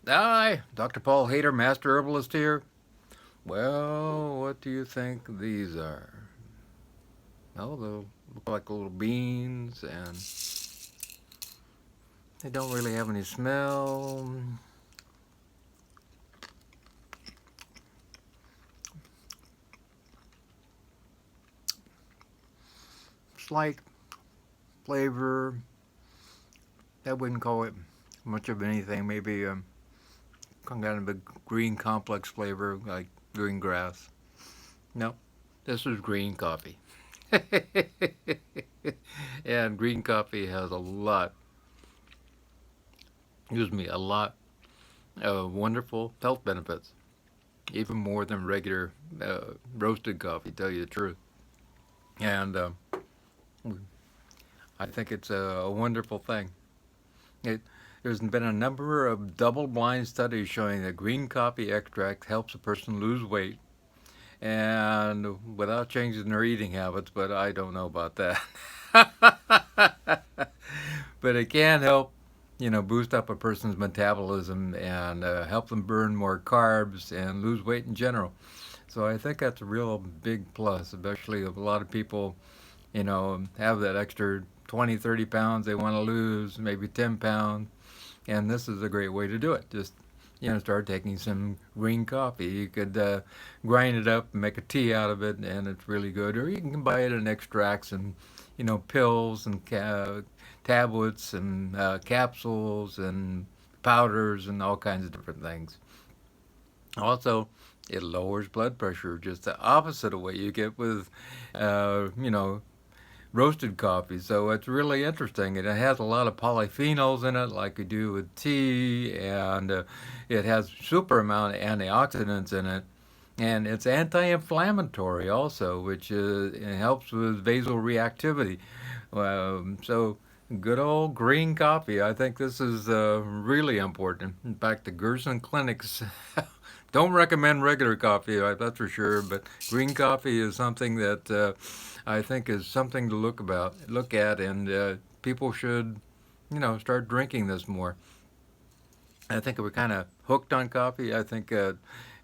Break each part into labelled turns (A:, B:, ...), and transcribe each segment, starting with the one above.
A: Hi, Dr. Paul Haider, Master Herbalist here. Well, what do you think these are? Oh, they look like little beans and they don't really have any smell. Slight flavor. I wouldn't call it much of anything. Maybe kind of a green complex flavor like green grass. No, this is green coffee. And green coffee has a lot, a lot of wonderful health benefits, even more than regular roasted coffee, to tell you the truth. And I think it's a wonderful thing. It, there's been a number of double-blind studies showing that green coffee extract helps a person lose weight and without changing their eating habits, but I don't know about that. But it can help, boost up a person's metabolism and help them burn more carbs and lose weight in general. So I think that's a real big plus, especially if a lot of people, have that extra 20, 30 pounds they want to lose, maybe 10 pounds. And this is a great way to do it. Just, start taking some green coffee. You could grind it up and make a tea out of it, and it's really good. Or you can buy it in extracts and, pills and tablets and capsules and powders and all kinds of different things. Also, it lowers blood pressure, just the opposite of what you get with, uh, you know, roasted coffee. So it's really interesting. And it has a lot of polyphenols in it, like you do with tea, and it has super amount of antioxidants in it. And it's anti-inflammatory also, which it helps with vasoreactivity. So good old green coffee. I think this is really important. In fact, the Gerson clinics don't recommend regular coffee, that's for sure. But green coffee is something that I think is something to look at, and people should, start drinking this more. I think we're kind of hooked on coffee. I think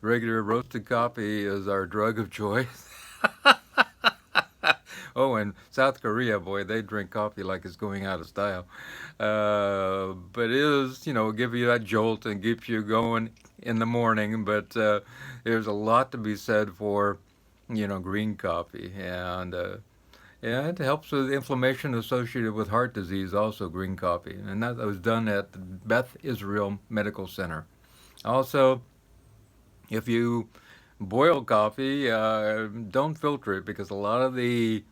A: regular roasted coffee is our drug of choice. Oh, and South Korea, boy, they drink coffee like it's going out of style. But it is, give you that jolt and keeps you going in the morning. But there's a lot to be said for, green coffee. And yeah, it helps with inflammation associated with heart disease, also green coffee. And that was done at the Beth Israel Medical Center. Also, if you boil coffee, don't filter it because a lot of the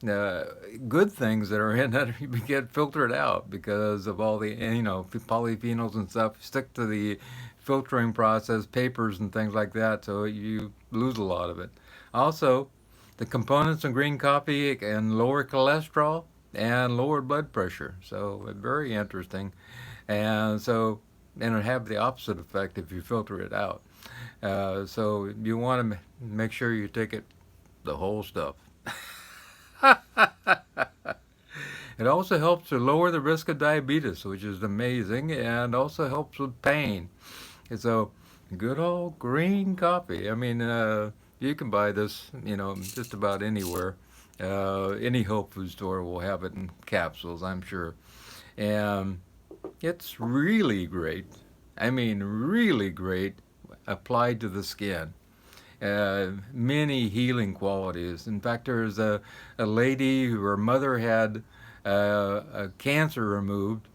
A: uh, good things that are in it get filtered out because of all the polyphenols and stuff stick to the filtering process, papers and things like that, so you lose a lot of it. Also, the components in green coffee can lower cholesterol and lower blood pressure, so very interesting. And it have the opposite effect if you filter it out. So you want to make sure you take it the whole stuff. It also helps to lower the risk of diabetes, which is amazing, and also helps with pain. And so, good old green coffee. I mean, you can buy this, just about anywhere. Any health food store will have it in capsules, I'm sure. And it's really great. I mean, really great applied to the skin. Many healing qualities. In fact, there's a lady who her mother had a cancer removed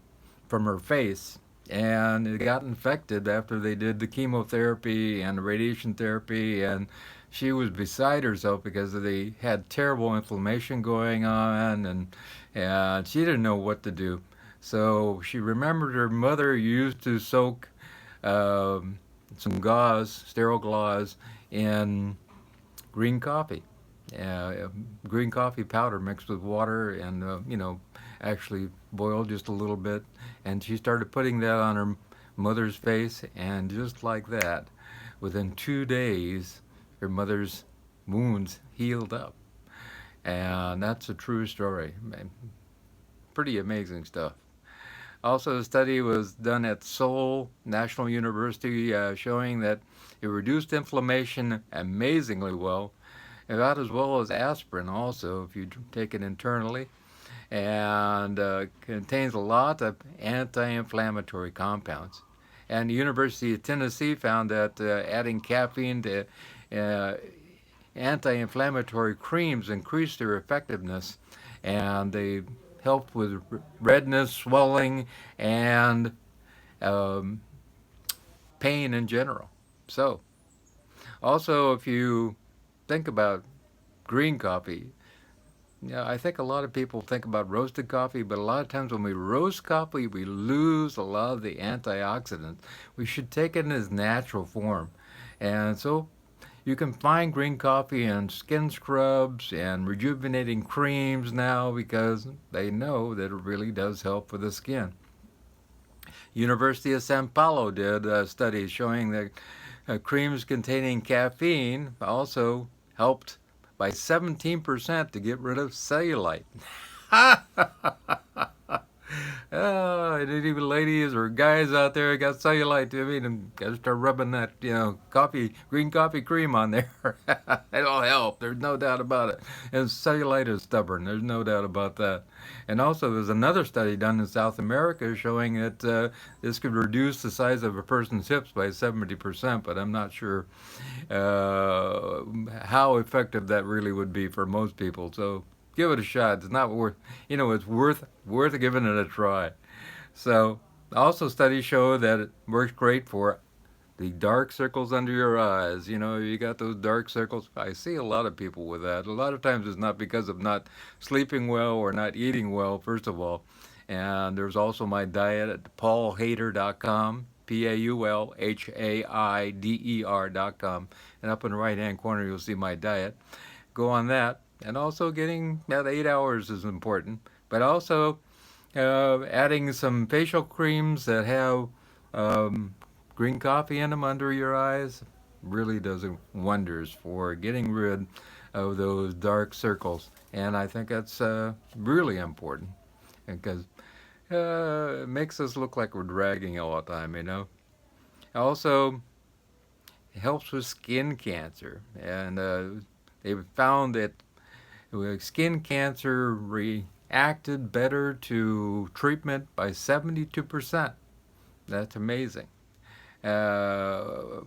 A: from her face, and it got infected after they did the chemotherapy and the radiation therapy, and she was beside herself because they had terrible inflammation going on, and she didn't know what to do. So she remembered her mother used to soak um, some gauze, sterile gauze, in green coffee. Green coffee powder mixed with water and, actually boiled just a little bit. And she started putting that on her mother's face, and just like that, within 2 days, her mother's wounds healed up. And that's a true story. Pretty amazing stuff. Also, a study was done at Seoul National University showing that it reduced inflammation amazingly well, about as well as aspirin, also, if you take it internally, and contains a lot of anti-inflammatory compounds. And the University of Tennessee found that adding caffeine to uh, anti-inflammatory creams increased their effectiveness, and they helped with redness, swelling, and um, pain in general. So, also, if you think about green coffee, yeah, I think a lot of people think about roasted coffee, but a lot of times when we roast coffee, we lose a lot of the antioxidants. We should take it in its natural form. And so you can find green coffee in skin scrubs and rejuvenating creams now because they know that it really does help with the skin. University of Sao Paulo did a study showing that creams containing caffeine also helped by 17% to get rid of cellulite. Oh, and even ladies or guys out there got cellulite. I mean, gotta start rubbing that, coffee, green coffee cream on there. It'll help. There's no doubt about it. And cellulite is stubborn. There's no doubt about that. And also, there's another study done in South America showing that this could reduce the size of a person's hips by 70%. But I'm not sure how effective that really would be for most people. So give it a shot. It's not worth, it's worth giving it a try. So, also studies show that it works great for the dark circles under your eyes. You got those dark circles. I see a lot of people with that. A lot of times it's not because of not sleeping well or not eating well, first of all. And there's also my diet at paulhaider.com, paulhaider.com. And up in the right hand corner, you'll see my diet. Go on that. And also getting about 8 hours is important. But also adding some facial creams that have green coffee in them under your eyes really does wonders for getting rid of those dark circles. And I think that's really important because it makes us look like we're dragging all the time. Also, it helps with skin cancer. And they've found that skin cancer reacted better to treatment by 72%. That's amazing. Uh,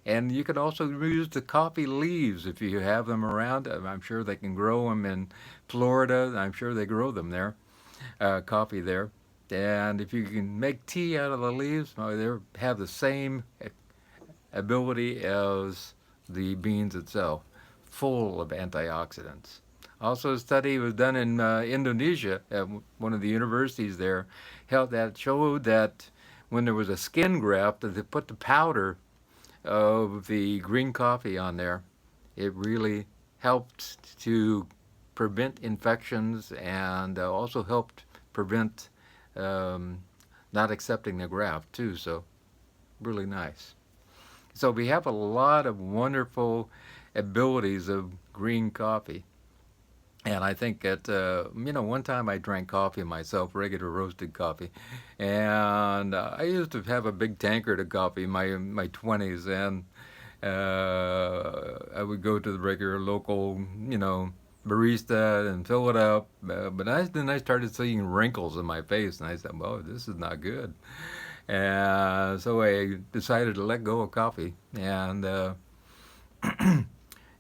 A: and you can also use the coffee leaves if you have them around. I'm sure they can grow them in Florida. I'm sure they grow them there, coffee there. And if you can make tea out of the leaves, they have the same ability as the beans itself, full of antioxidants. Also, a study was done in Indonesia at one of the universities there, that showed that when there was a skin graft, that they put the powder of the green coffee on there, it really helped to prevent infections and also helped prevent um, not accepting the graft too. So really nice. So we have a lot of wonderful abilities of green coffee. And I think that, one time I drank coffee myself, regular roasted coffee. And I used to have a big tankard of coffee in my 20s. And I would go to the regular local, barista and fill it up. But then I started seeing wrinkles in my face. And I said, well, this is not good. And so I decided to let go of coffee. And,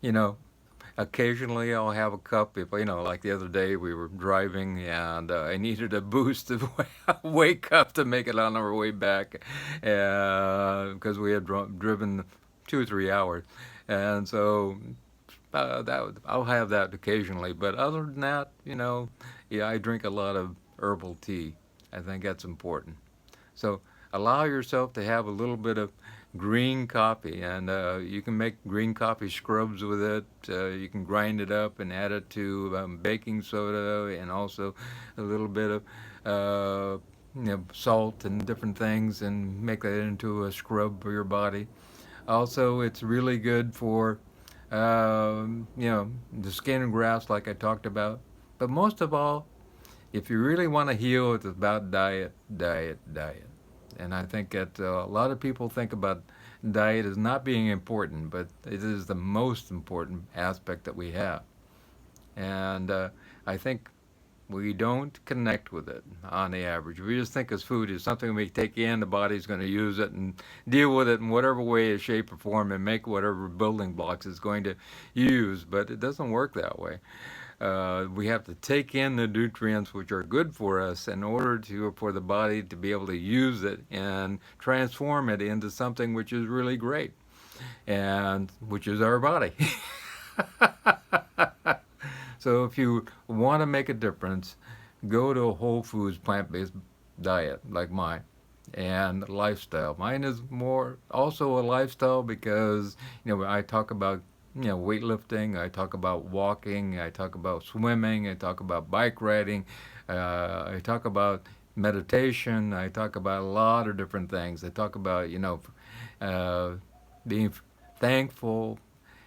A: you know, occasionally I'll have a cup if, like the other day we were driving and I needed a boost of wake up to make it on our way back because we had driven 2 or 3 hours. And so I'll have that occasionally. But other than that, yeah, I drink a lot of herbal tea. I think that's important. So allow yourself to have a little bit of green coffee, and you can make green coffee scrubs with it. You can grind it up and add it to baking soda and also a little bit of salt and different things, and make that into a scrub for your body. Also, it's really good for the skin grafts, like I talked about. But most of all, if you really want to heal, it's about diet, diet, diet. And I think that a lot of people think about diet as not being important, but it is the most important aspect that we have. And I think we don't connect with it on the average. We just think as food is something we take in, the body's going to use it and deal with it in whatever way, shape, or form, and make whatever building blocks it's going to use. But it doesn't work that way. We have to take in the nutrients which are good for us in order to for the body to be able to use it and transform it into something which is really great, and which is our body. So if you want to make a difference, go to a whole foods plant-based diet like mine and lifestyle. Mine is more also a lifestyle because I talk about weightlifting, I talk about walking, I talk about swimming, I talk about bike riding, I talk about meditation, I talk about a lot of different things. I talk about uh, being thankful.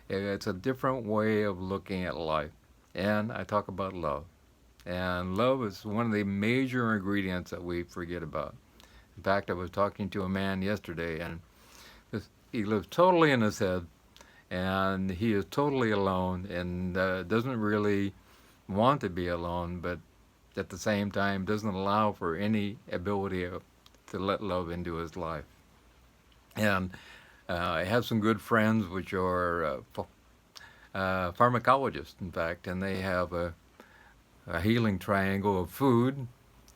A: It's a different way of looking at life. And I talk about love. And love is one of the major ingredients that we forget about. In fact, I was talking to a man yesterday, and he lives totally in his head, and he is totally alone, and doesn't really want to be alone, but at the same time doesn't allow for any ability to let love into his life. And I have some good friends which are pharmacologists, in fact, and they have a healing triangle of food,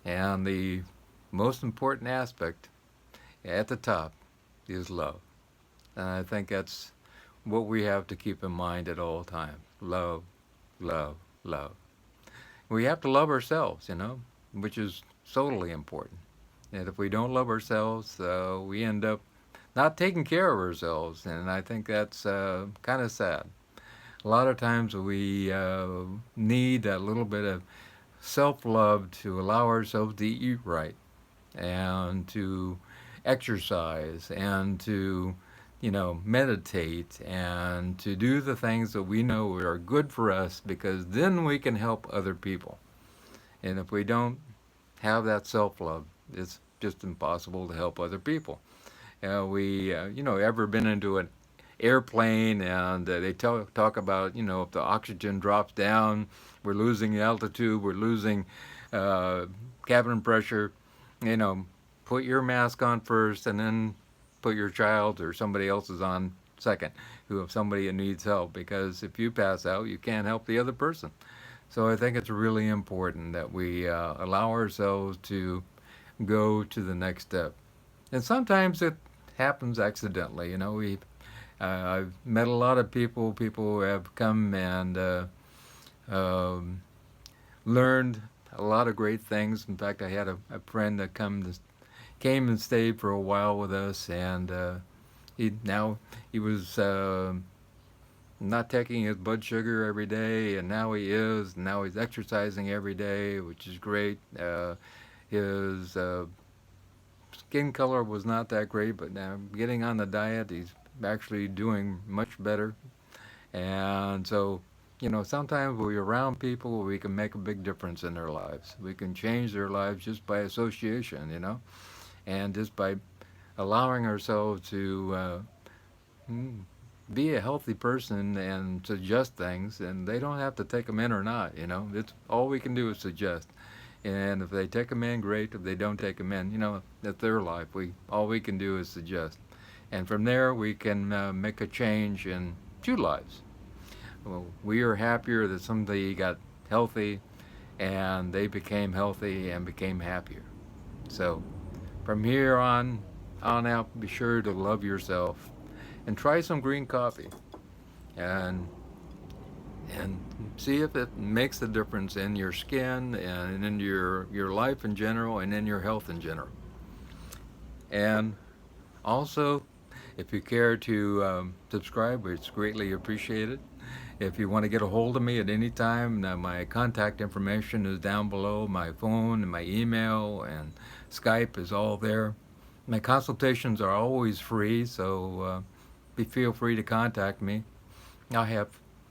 A: and the most important aspect at the top is love. And I think that's what we have to keep in mind at all times. Love, love, love. We have to love ourselves, which is totally important. And if we don't love ourselves, we end up not taking care of ourselves, and I think that's kind of sad. A lot of times we need a little bit of self love to allow ourselves to eat right and to exercise and to, meditate and to do the things that we know are good for us because then we can help other people. And if we don't have that self love, it's just impossible to help other people. Ever been into an airplane and they talk about, if the oxygen drops down, we're losing altitude, we're losing uh, cabin pressure, you know, put your mask on first and then put your child or somebody else's on second, who if somebody needs help, because if you pass out, you can't help the other person. So I think it's really important that we allow ourselves to go to the next step. And sometimes it happens accidentally. I've met a lot of people. People have come and um, learned a lot of great things. In fact, I had a friend that came and stayed for a while with us, and he was not taking his blood sugar every day, and now he is. And now he's exercising every day, which is great. His skin color was not that great, but now getting on the diet, he's actually doing much better. And so, sometimes we're around people, we can make a big difference in their lives. We can change their lives just by association, and just by allowing ourselves to mm, be a healthy person and suggest things, and they don't have to take them in or not. It's all we can do is suggest. And if they take them in, great. If they don't take them in, that's their life. All we can do is suggest, and from there we can make a change in two lives. Well, we are happier that somebody got healthy, and they became healthy and became happier. So from here on out, be sure to love yourself and try some green coffee and and see if it makes a difference in your skin and in your life in general and in your health in general. And also, if you care to subscribe, it's greatly appreciated. If you want to get a hold of me at any time, my contact information is down below. My phone and my email and Skype is all there. My consultations are always free, so feel free to contact me. I have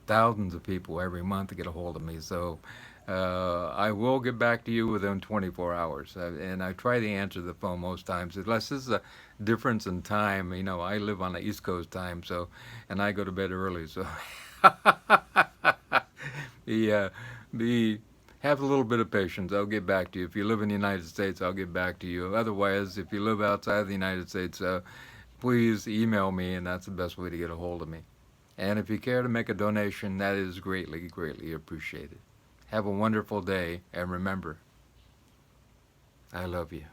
A: thousands of people every month to get a hold of me, so I will get back to you within 24 hours. And I try to answer the phone most times, unless there's a difference in time. You know, I live on the East Coast time, so, and I go to bed early, so. the, uh, the, have a little bit of patience. I'll get back to you. If you live in the United States, I'll get back to you. Otherwise, if you live outside of the United States, please email me, and that's the best way to get a hold of me. And if you care to make a donation, that is greatly, greatly appreciated. Have a wonderful day, and remember, I love you.